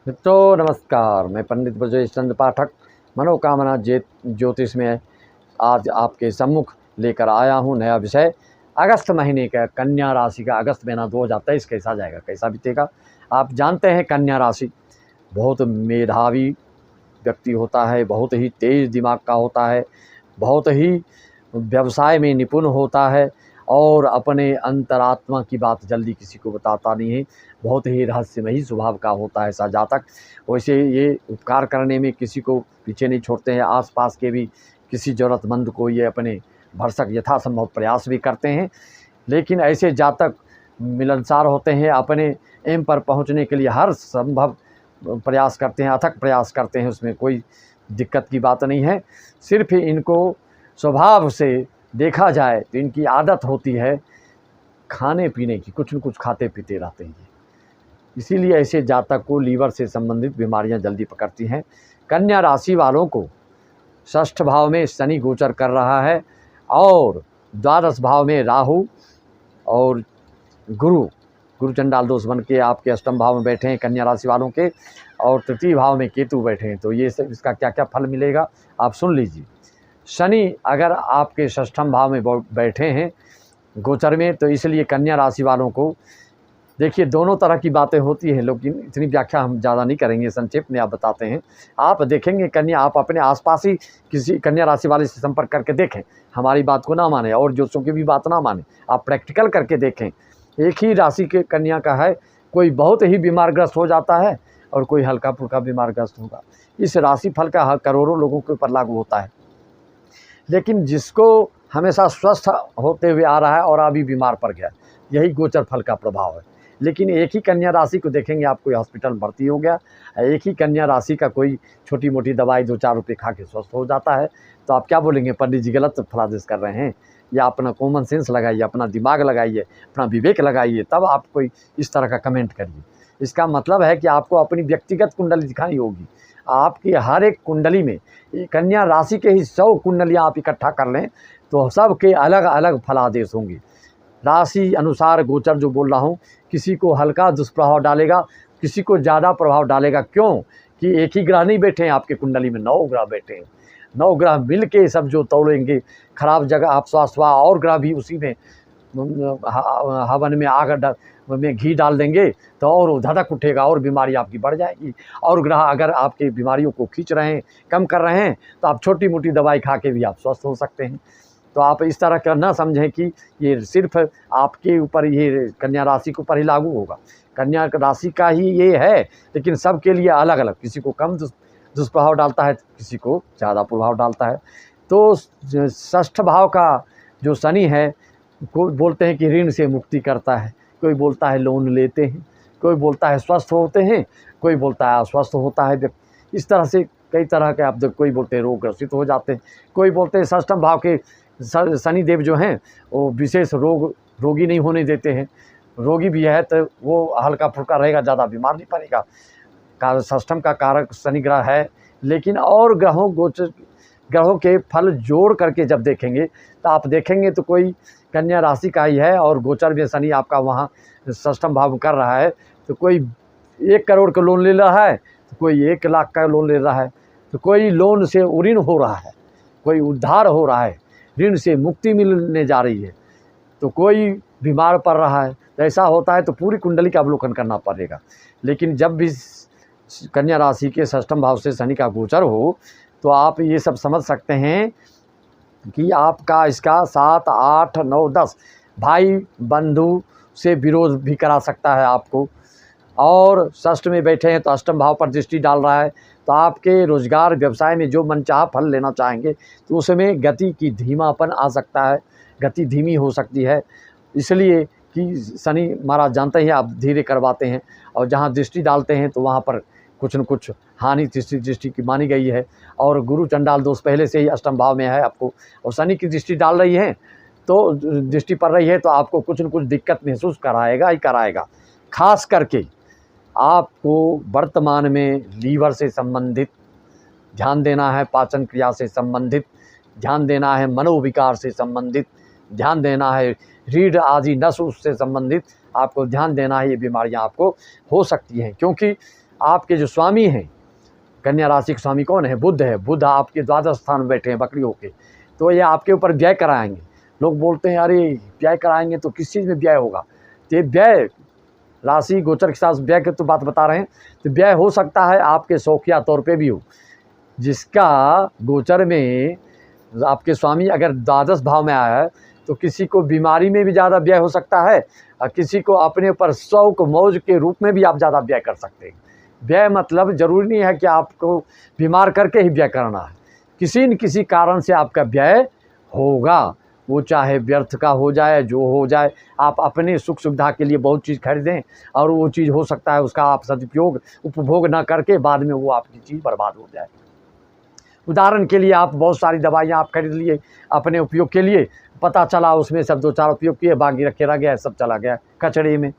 मित्रों नमस्कार, मैं पंडित ब्रजेश चंद्र पाठक मनोकामना ज्योतिष में आज आपके सम्मुख लेकर आया हूँ नया विषय। अगस्त महीने का कन्या राशि का अगस्त महीना 2023 कैसा जाएगा, कैसा बीतेगा। आप जानते हैं कन्या राशि बहुत मेधावी व्यक्ति होता है, बहुत ही तेज दिमाग का होता है, बहुत ही व्यवसाय में निपुण होता है और अपने अंतरात्मा की बात जल्दी किसी को बताता नहीं है। बहुत ही रहस्यमयी स्वभाव का होता है ऐसा जातक। वैसे ये उपकार करने में किसी को पीछे नहीं छोड़ते हैं। आसपास के भी किसी ज़रूरतमंद को ये अपने भरसक यथासंभव प्रयास भी करते हैं। लेकिन ऐसे जातक मिलनसार होते हैं, अपने एम पर पहुंचने के लिए हर संभव प्रयास करते हैं, अथक प्रयास करते हैं। उसमें कोई दिक्कत की बात नहीं है। सिर्फ इनको स्वभाव से देखा जाए तो इनकी आदत होती है खाने पीने की, कुछ न कुछ खाते पीते रहते हैं। इसीलिए ऐसे जातक को लीवर से संबंधित बीमारियां जल्दी पकड़ती हैं। कन्या राशि वालों को षष्ठ भाव में शनि गोचर कर रहा है और द्वादश भाव में राहु और गुरु चंडाल दोष बन के आपके अष्टम भाव में बैठे हैं कन्या राशि वालों के, और तृतीय भाव में केतु बैठे हैं। तो ये सब इसका क्या क्या फल मिलेगा आप सुन लीजिए। शनि अगर आपके षष्ठम भाव में बैठे हैं गोचर में, तो इसलिए कन्या राशि वालों को देखिए दोनों तरह की बातें होती हैं, लेकिन इतनी व्याख्या हम ज़्यादा नहीं करेंगे, संक्षेप में आप बताते हैं। आप देखेंगे कन्या, आप अपने आसपास ही किसी कन्या राशि वाले से संपर्क करके देखें, हमारी बात को ना माने और ज्योतिषों की भी बात ना माने, आप प्रैक्टिकल करके देखें। एक ही राशि के कन्या का है, कोई बहुत ही बीमारग्रस्त हो जाता है और कोई हल्का फुल्का बीमारग्रस्त होगा। इस राशि फल का करोड़ों लोगों के ऊपर लागू होता है, लेकिन जिसको हमेशा स्वस्थ होते हुए आ रहा है और अभी बीमार पड़ गया, यही गोचर फल का प्रभाव है। लेकिन एक ही कन्या राशि को देखेंगे, आप कोई हॉस्पिटल में भर्ती हो गया, एक ही कन्या राशि का कोई छोटी मोटी दवाई 2-4 रुपये खा के स्वस्थ हो जाता है, तो आप क्या बोलेंगे, पंडित जी गलत फलादेश कर रहे हैं। या अपना कॉमन सेंस लगाइए, अपना दिमाग लगाइए, अपना विवेक लगाइए, तब आप कोई इस तरह का कमेंट करिए। इसका मतलब है कि आपको अपनी व्यक्तिगत कुंडली दिखानी होगी। आपकी हर एक कुंडली में कन्या राशि के ही 100 कुंडलियाँ आप इकट्ठा कर लें तो सब के अलग अलग फलादेश होंगे। राशि अनुसार गोचर जो बोल रहा हूँ, किसी को हल्का दुष्प्रभाव डालेगा, किसी को ज़्यादा प्रभाव डालेगा। क्यों कि एक ही ग्रह नहीं बैठे हैं आपके कुंडली में, 9 ग्रह बैठे हैं। 9 ग्रह मिल के सब जो तोड़ेंगे, खराब जगह आप स्वास्थ्य हुआ और ग्रह भी उसी में हवन में आग में घी डाल देंगे तो और धधक उठेगा और बीमारी आपकी बढ़ जाएगी। और ग्रह अगर आपकी बीमारियों को खींच रहे हैं, कम कर रहे हैं, तो आप छोटी मोटी दवाई खा के भी आप स्वस्थ हो सकते हैं। तो आप इस तरह का ना समझें कि ये सिर्फ आपके ऊपर, ये कन्या राशि के ऊपर ही लागू होगा। कन्या राशि का ही ये है, लेकिन सबके लिए अलग अलग, किसी को कम दुष्प्रभाव डालता है, किसी को ज़्यादा प्रभाव डालता है। तो षष्ठ भाव का जो शनि है, कोई बोलते हैं कि ऋण से मुक्ति करता है, कोई बोलता है लोन लेते हैं, कोई बोलता है स्वस्थ होते हैं, कोई बोलता है अस्वस्थ होता है। इस तरह से कई तरह के आप, कोई बोलते हैं रोग ग्रसित हो जाते हैं, कोई बोलते हैं षष्ठम भाव के शनि देव जो हैं वो विशेष रोगी नहीं होने देते हैं। रोगी भी है तो वो हल्का फुल्का रहेगा, ज़्यादा बीमार नहीं पड़ेगा। षष्ठम का कारक शनि ग्रह है। लेकिन और ग्रहों के फल जोड़ करके जब देखेंगे तो आप देखेंगे तो कोई कन्या राशि का ही है और गोचर में शनि आपका वहाँ षष्ठम भाव कर रहा है, तो कोई 1 करोड़ का लोन ले रहा है, तो कोई 1 लाख का लोन ले रहा है, तो कोई लोन से ऋण हो रहा है, कोई उद्धार हो रहा है, ऋण से मुक्ति मिलने जा रही है, तो कोई बीमार पड़ रहा है। तो ऐसा होता है तो पूरी कुंडली का अवलोकन करना पड़ेगा। लेकिन जब भी कन्या राशि के षष्ठम भाव से शनि का गोचर हो तो आप ये सब समझ सकते हैं कि आपका इसका 7, 8, 9, 10 भाई बंधु से विरोध भी करा सकता है आपको। और षष्ठ में बैठे हैं तो अष्टम भाव पर दृष्टि डाल रहा है, तो आपके रोजगार व्यवसाय में जो मनचाहा फल लेना चाहेंगे तो उसमें गति की धीमापन आ सकता है, गति धीमी हो सकती है। इसलिए कि शनि महाराज जानते हैं आप धीरे करवाते हैं, और जहाँ दृष्टि डालते हैं तो वहाँ पर कुछ न कुछ हानि दृष्टि की मानी गई है। और गुरु चंडाल दोष पहले से ही अष्टम भाव में है आपको, और शनि की दृष्टि डाल रही है तो दृष्टि पड़ रही है तो आपको कुछ न कुछ दिक्कत महसूस कराएगा ही कराएगा। खास करके आपको वर्तमान में लीवर से संबंधित ध्यान देना है, पाचन क्रिया से संबंधित ध्यान देना है, मनोविकार से संबंधित ध्यान देना है, रीढ़ आदि नस उससे संबंधित आपको ध्यान देना है। ये बीमारियां आपको हो सकती हैं, क्योंकि आपके जो स्वामी हैं, कन्या राशि के स्वामी कौन है? बुध है। बुध आपके द्वादश स्थान में बैठे हैं बकरी होके, तो ये आपके ऊपर व्यय कराएंगे। लोग बोलते हैं अरे व्यय कराएंगे तो किस चीज़ में व्यय होगा? तो ये व्यय राशि गोचर के साथ व्यय की तो बात बता रहे हैं। तो व्यय हो सकता है आपके शौकिया तौर पे भी हो, जिसका गोचर में आपके स्वामी अगर द्वादश भाव में आया है तो किसी को बीमारी में भी ज़्यादा व्यय हो सकता है और किसी को अपने ऊपर शौक मौज के रूप में भी आप ज़्यादा व्यय कर सकते हैं। व्यय मतलब ज़रूरी नहीं है कि आपको बीमार करके ही व्यय करना है, किसी न किसी कारण से आपका व्यय होगा, वो चाहे व्यर्थ का हो जाए, जो हो जाए। आप अपने सुख सुविधा के लिए बहुत चीज़ खरीदें और वो चीज़ हो सकता है उसका आप सदुपयोग उपभोग ना करके बाद में वो आपकी चीज़ बर्बाद हो जाए। उदाहरण के लिए आप बहुत सारी दवाइयाँ आप खरीद लिए अपने उपयोग के लिए, पता चला उसमें सब 2-4 उपयोग किए, बाकी रखे रह गया, सब चला गया कचड़े में।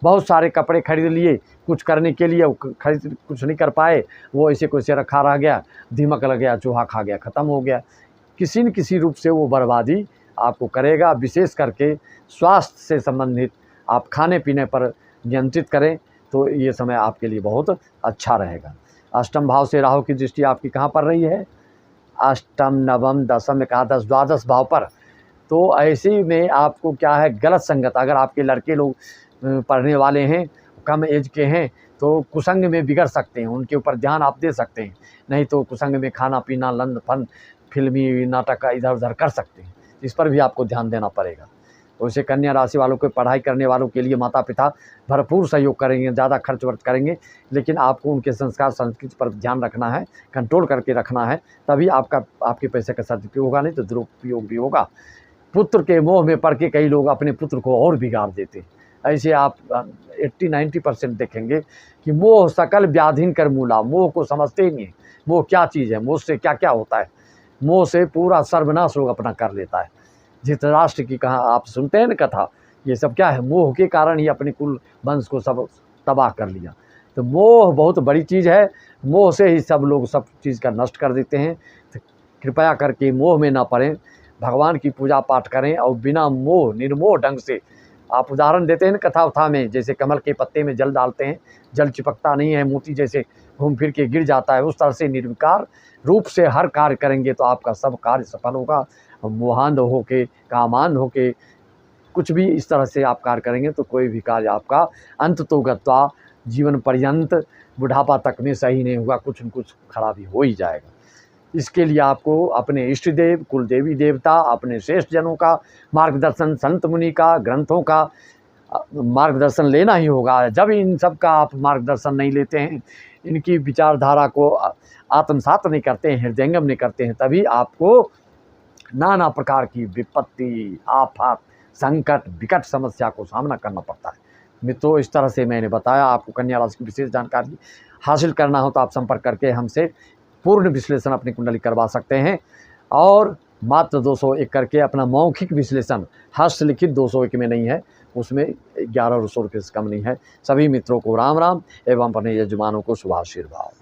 बहुत सारे कपड़े खरीद लिए कुछ करने के लिए, खरीद कुछ नहीं कर पाए, वो ऐसे को ऐसे रखा रह गया, दीमक लग गया, चूहा खा गया, ख़त्म हो गया। किसी न किसी रूप से वो बर्बादी आपको करेगा। विशेष करके स्वास्थ्य से संबंधित आप खाने पीने पर नियंत्रित करें तो ये समय आपके लिए बहुत अच्छा रहेगा। अष्टम भाव से राहु की दृष्टि आपकी कहाँ पर रही है? अष्टम, नवम, दसम, एकादश, द्वादश भाव पर। तो ऐसे में आपको क्या है, गलत संगत, अगर आपके लड़के लोग पढ़ने वाले हैं, कम एज के हैं, तो कुसंग में बिगड़ सकते हैं, उनके ऊपर ध्यान आप दे सकते हैं। नहीं तो कुसंग में खाना पीना, लंद फन, फिल्मी नाटक का इधर उधर कर सकते हैं, इस पर भी आपको ध्यान देना पड़ेगा। वैसे कन्या राशि वालों को, पढ़ाई करने वालों के लिए माता पिता भरपूर सहयोग करेंगे, ज़्यादा खर्च वर्च करेंगे, लेकिन आपको उनके संस्कार संस्कृति पर ध्यान रखना है, कंट्रोल करके रखना है, तभी आपके पैसे का सदुपयोग होगा, नहीं तो दुरुपयोग भी होगा। पुत्र के मोह में पड़ के कई लोग अपने पुत्र को और बिगाड़ देते हैं। ऐसे आप 80-90% देखेंगे कि मोह सकल व्याधिन कर मूला, मोह को समझते ही नहीं। मोह क्या चीज़ है, मोह से क्या क्या होता है, मोह से पूरा सर्वनाश लोग अपना कर लेता है। धृतराष्ट्र की कहा आप सुनते हैं ना कथा, ये सब क्या है, मोह के कारण ही अपने कुल वंश को सब तबाह कर लिया। तो मोह बहुत बड़ी चीज़ है, मोह से ही सब लोग सब चीज़ का नष्ट कर देते हैं। तो कृपया करके मोह में ना पड़ें, भगवान की पूजा पाठ करें और बिना मोह निर्मोह ढंग से, आप उदाहरण देते हैं ना कथा उथा में, जैसे कमल के पत्ते में जल डालते हैं, जल चिपकता नहीं है, मोती जैसे घूम फिर के गिर जाता है, उस तरह से निर्विकार रूप से हर कार्य करेंगे तो आपका सब कार्य सफल होगा। मोहांध होके, कामांध होके, कुछ भी इस तरह से आप कार्य करेंगे तो कोई भी कार्य आपका अंत तो गत्वा जीवन पर्यंत बुढ़ापा तक में सही नहीं होगा, कुछ न कुछ खराबी हो ही जाएगा। इसके लिए आपको अपने इष्ट देव, कुल देवी देवता, अपने श्रेष्ठ जनों का मार्गदर्शन, संत मुनि का, ग्रंथों का मार्गदर्शन लेना ही होगा। जब इन सब का आप मार्गदर्शन नहीं लेते हैं, इनकी विचारधारा को आत्मसात नहीं करते हैं, हृदयंगम नहीं करते हैं, तभी आपको नाना प्रकार की विपत्ति, आफत, संकट, विकट समस्या को सामना करना पड़ता है। मित्रों, इस तरह से मैंने बताया। आपको कन्या राशि की विशेष जानकारी हासिल करना हो तो आप संपर्क करके हमसे पूर्ण विश्लेषण अपनी कुंडली करवा सकते हैं, और मात्र 201 करके अपना मौखिक विश्लेषण, हस्तलिखित 201 में नहीं है, उसमें 1100 रुपये से कम नहीं है। सभी मित्रों को राम राम एवं अपने यजमानों को शुभाशीर्वाद।